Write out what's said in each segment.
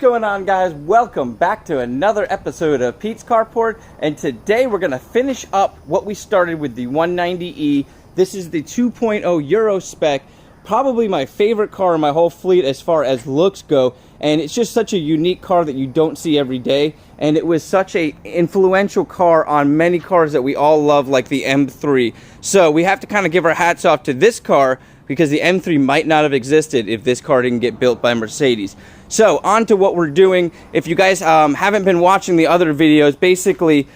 going on, guys? Welcome back to another episode of Pete's Carport, and today we're going to finish up what we started with the 190E. This is the 2.0 Euro spec, probably my favorite car in my whole fleet as far as looks go, and it's just such a unique car that you don't see every day, and it was such a influential car on many cars that we all love, like the M3. So we have to kind of give our hats off to this car, because the M3 might not have existed if this car didn't get built by Mercedes. So on to what we're doing. If you guys haven't been watching the other videos, basically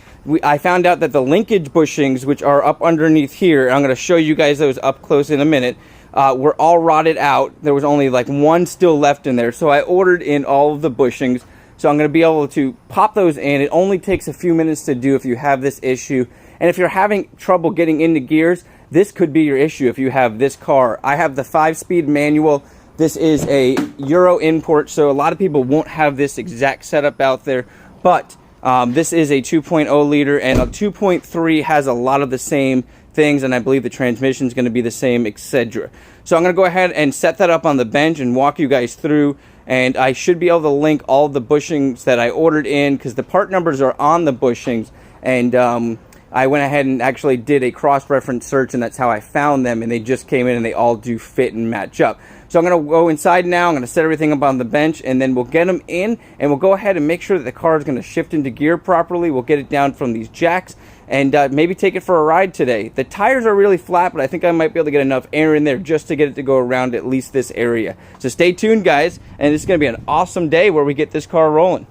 I found out that the linkage bushings, which are up underneath here, I'm going to show you guys those up close in a minute, were all rotted out. There was only like one still left in there, so I ordered in all of the bushings. So I'm going to be able to pop those in. It only takes a few minutes to do if you have this issue. And if you're having trouble getting into gears, this could be your issue if you have this car. I have the 5-speed manual. This is a Euro import, so a lot of people won't have this exact setup out there. But this is a 2.0 liter, and a 2.3 has a lot of the same things, and I believe the transmission is going to be the same, etc. So I'm going to go ahead and set that up on the bench and walk you guys through. And I should be able to link all the bushings that I ordered in, because the part numbers are on the bushings. And I went ahead and actually did a cross-reference search, and that's how I found them, and they just came in and they all do fit and match up. So I'm going to go inside now, I'm going to set everything up on the bench, and then we'll get them in, and we'll go ahead and make sure that the car is going to shift into gear properly. We'll get it down from these jacks, and maybe take it for a ride today. The tires are really flat, but I think I might be able to get enough air in there just to get it to go around at least this area. So stay tuned, guys, and it's going to be an awesome day where we get this car rolling.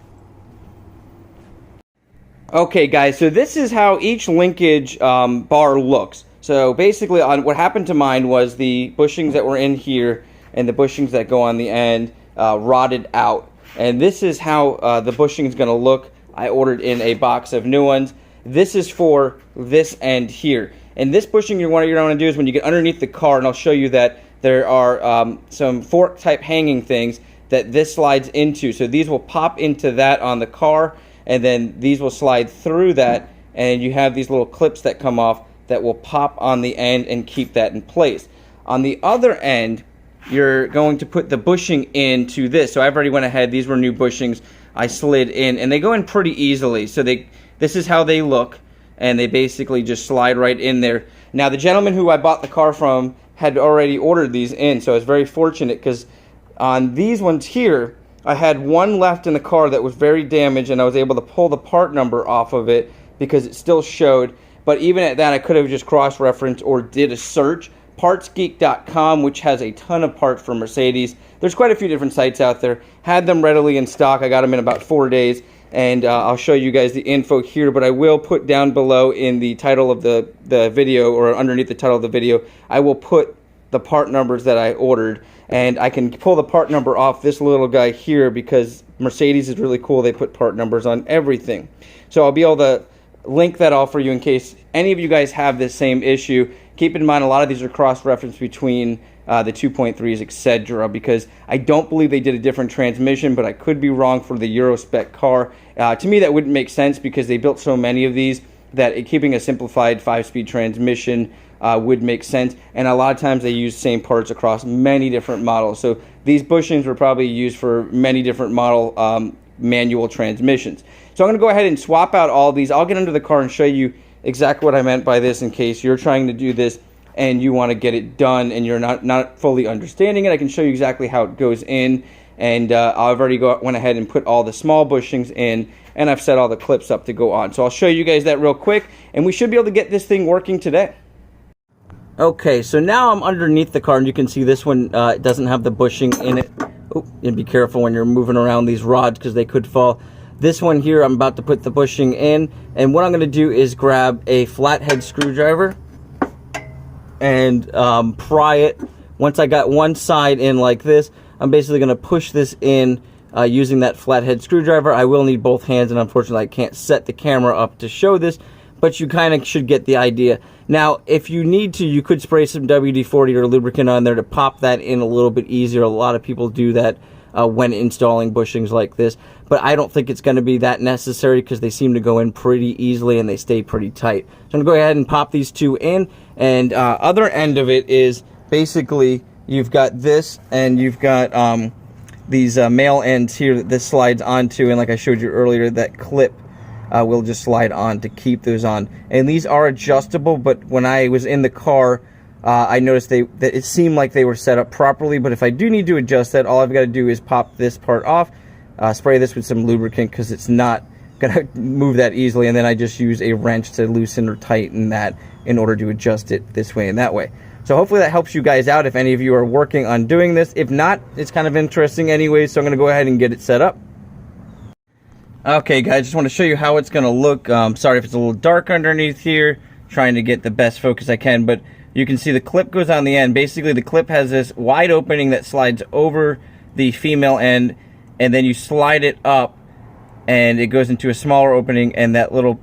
Okay, guys, so this is how each linkage bar looks. So basically, what happened to mine was the bushings that were in here and the bushings that go on the end rotted out. And this is how the bushing is going to look. I ordered in a box of new ones. This is for this end here. And this bushing you're going to do is when you get underneath the car, and I'll show you that there are some fork-type hanging things that this slides into. So these will pop into that on the car, and then these will slide through that, and you have these little clips that come off that will pop on the end and keep that in place. On the other end, you're going to put the bushing into this. So I've already went ahead, these were new bushings I slid in, and they go in pretty easily. So this is how they look, and they basically just slide right in there. Now the gentleman who I bought the car from had already ordered these in, so I was very fortunate, because on these ones here, I had one left in the car that was very damaged, and I was able to pull the part number off of it because it still showed. But even at that, I could have just cross-referenced or did a search. Partsgeek.com, which has a ton of parts for Mercedes. There's quite a few different sites out there. Had them readily in stock. I got them in about 4 days, and I'll show you guys the info here, but I will put down below in the title of the video, or underneath the title of the video, I will put the part numbers that I ordered. And I can pull the part number off this little guy here, because Mercedes is really cool. They put part numbers on everything. So I'll be able to link that all for you in case any of you guys have this same issue. Keep in mind, a lot of these are cross-referenced between the 2.3s, etc., because I don't believe they did a different transmission, but I could be wrong for the Euro spec car. To me, that wouldn't make sense, because they built so many of these that keeping a simplified 5-speed transmission would make sense, and a lot of times they use same parts across many different models. So these bushings were probably used for many different model manual transmissions. So I'm going to go ahead and swap out all these. I'll get under the car and show you exactly what I meant by this in case you're trying to do this and you want to get it done and you're not fully understanding it. I can show you exactly how it goes in, and I've already went ahead and put all the small bushings in, and I've set all the clips up to go on. So I'll show you guys that real quick, and we should be able to get this thing working today. Okay, so now I'm underneath the car, and you can see this one doesn't have the bushing in it. Oh, and be careful when you're moving around these rods, because they could fall. This one here, I'm about to put the bushing in, and what I'm going to do is grab a flathead screwdriver and pry it. Once I got one side in like this, I'm basically going to push this in using that flathead screwdriver. I will need both hands, and unfortunately I can't set the camera up to show this, but you kind of should get the idea. Now, if you need to, you could spray some WD-40 or lubricant on there to pop that in a little bit easier. A lot of people do that when installing bushings like this, but I don't think it's going to be that necessary, because they seem to go in pretty easily and they stay pretty tight. So I'm going to go ahead and pop these two in, and other end of it is basically you've got this, and you've got these male ends here that this slides onto, and like I showed you earlier, that clip will just slide on to keep those on. And these are adjustable, but when I was in the car, I noticed that it seemed like they were set up properly. But if I do need to adjust that, all I've got to do is pop this part off, spray this with some lubricant because it's not gonna move that easily, and then I just use a wrench to loosen or tighten that in order to adjust it this way and that way. So hopefully that helps you guys out if any of you are working on doing this. If not, it's kind of interesting anyway, so I'm gonna go ahead and get it set up. Okay guys, just want to show you how it's gonna look. Sorry if it's a little dark underneath here, trying to get the best focus I can, but you can see the clip goes on the end. Basically the clip has this wide opening that slides over the female end, and then you slide it up and it goes into a smaller opening, and that little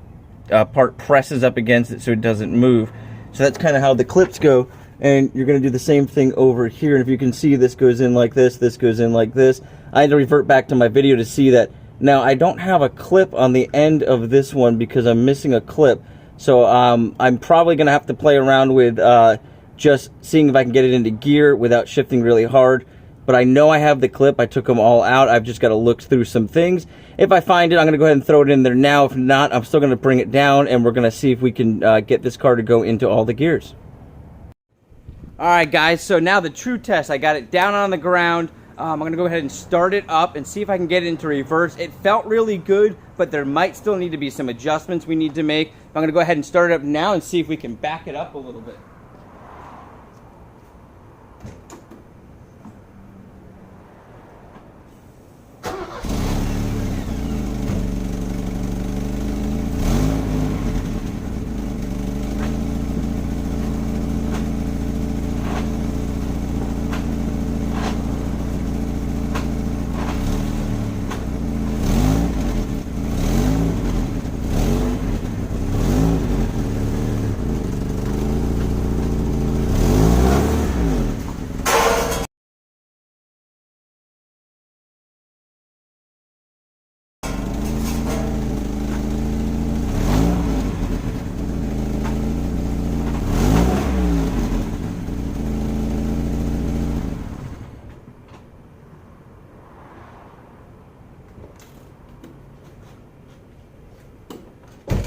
part presses up against it so it doesn't move. So that's kind of how the clips go, and you're going to do the same thing over here. And if you can see, this goes in like this goes in like this. I had to revert back to my video to see that. Now I don't have a clip on the end of this one because I'm missing a clip, so I'm probably going to have to play around with just seeing if I can get it into gear without shifting really hard. But I know I have the clip. I took them all out. I've just got to look through some things. If I find it, I'm going to go ahead and throw it in there now. If not, I'm still going to bring it down, and we're going to see if we can get this car to go into all the gears. Alright guys, so now the true test. I got it down on the ground. I'm going to go ahead and start it up and see if I can get it into reverse. It felt really good, but there might still need to be some adjustments we need to make. I'm going to go ahead and start it up now and see if we can back it up a little bit.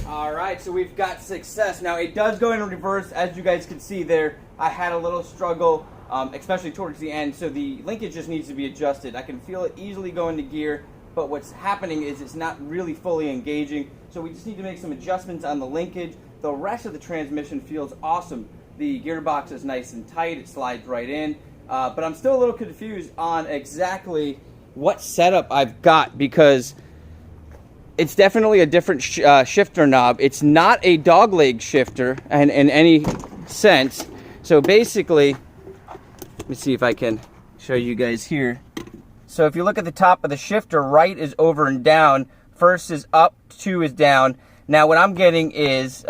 Alright, so we've got success. Now it does go in reverse, as you guys can see there. I had a little struggle, especially towards the end, so the linkage just needs to be adjusted. I can feel it easily go into gear, but what's happening is it's not really fully engaging, so we just need to make some adjustments on the linkage. The rest of the transmission feels awesome. The gearbox is nice and tight, it slides right in, but I'm still a little confused on exactly what setup I've got, because it's definitely a different shifter knob. It's not a dogleg shifter in any sense. So basically, let me see if I can show you guys here. So if you look at the top of the shifter, right is over and down, first is up, two is down. Now what I'm getting is,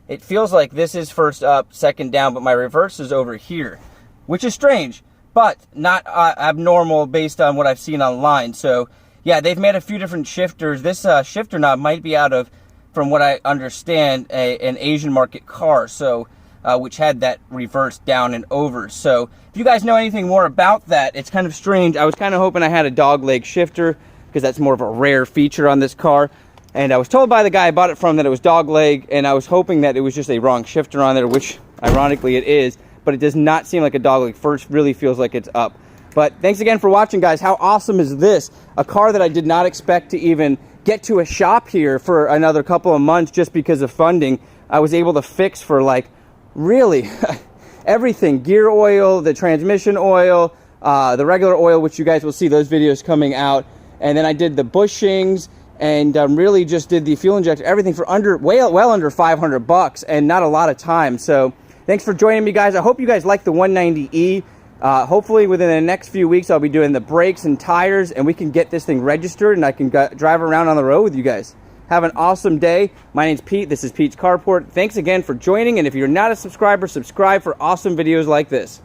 it feels like this is first up, second down, but my reverse is over here, which is strange, but not abnormal based on what I've seen online. So yeah, they've made a few different shifters. This shifter knob might be out of, from what I understand, an Asian market car, so which had that reverse down and over. So if you guys know anything more about that, it's kind of strange. I was kind of hoping I had a dogleg shifter because that's more of a rare feature on this car. And I was told by the guy I bought it from that it was dogleg, and I was hoping that it was just a wrong shifter on there, which ironically it is, but it does not seem like a dogleg. First really feels like it's up. But thanks again for watching, guys. How awesome is this? A car that I did not expect to even get to a shop here for another couple of months just because of funding. I was able to fix for, like, really everything. Gear oil, the transmission oil, the regular oil, which you guys will see those videos coming out. And then I did the bushings and really just did the fuel injector, everything for well under 500 bucks and not a lot of time. So thanks for joining me, guys. I hope you guys like the 190E. Hopefully within the next few weeks I'll be doing the brakes and tires, and we can get this thing registered and I can drive around on the road with you guys. Have an awesome day. My name's Pete. This is Pete's Carport. Thanks again for joining, and if you're not a subscriber, subscribe for awesome videos like this.